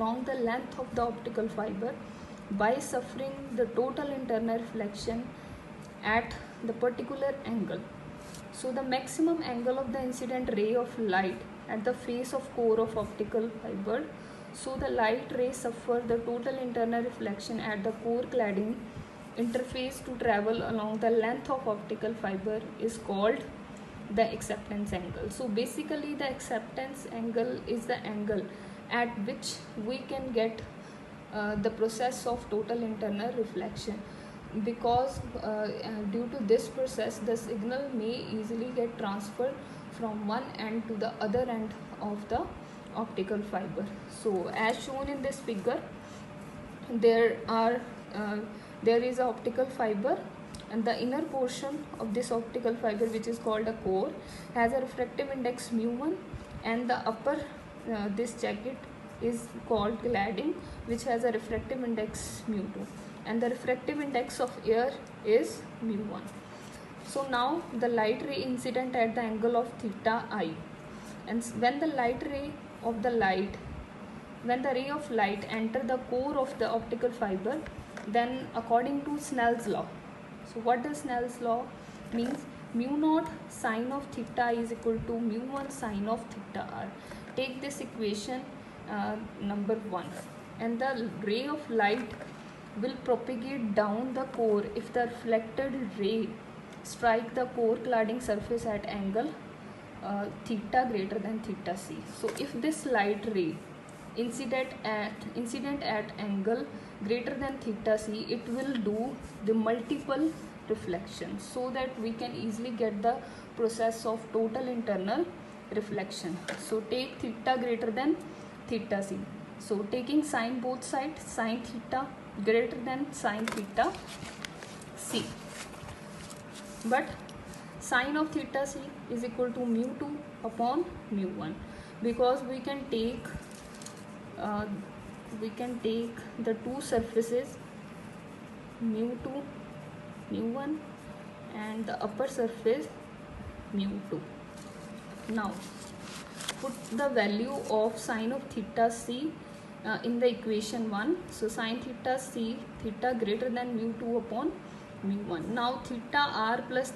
along the length of the optical fiber by suffering the total internal reflection at the particular angle. So the maximum angle of the incident ray of light at the face of core of optical fiber. So the light ray suffer the total internal reflection at the core cladding interface to travel along the length of optical fiber is called the acceptance angle. So basically the acceptance angle is the angle at which we can get the process of total internal reflection, because due to this process the signal may easily get transferred from one end to the other end of the optical fiber. So as shown in this figure, there is a optical fiber, and the inner portion of this optical fiber, which is called a core, has a refractive index mu1, and the upper this jacket is called cladding, which has a refractive index mu2, and the refractive index of air is mu1. So now the light ray incident at the angle of theta I, and when the ray of light enter the core of the optical fiber, then according to Snell's law. So what does Snell's law means? Mu naught sine of theta is equal to mu1 sine of theta r. Take this equation number 1, and the ray of light will propagate down the core if the reflected ray strike the core cladding surface at angle theta greater than theta c. So if this light ray incident at angle greater than theta c, it will do the multiple reflections, so that we can easily get the process of total internal reflection. So take theta greater than theta c. So taking sine both sides, sine theta greater than sine theta c, but sine of theta c is equal to mu2 upon mu1, because we can take the two surfaces mu2 mu1 and the upper surface mu2. Now put the value of sine of theta c in the equation 1. So sine theta c, theta greater than mu2 upon mu1. Now theta r plus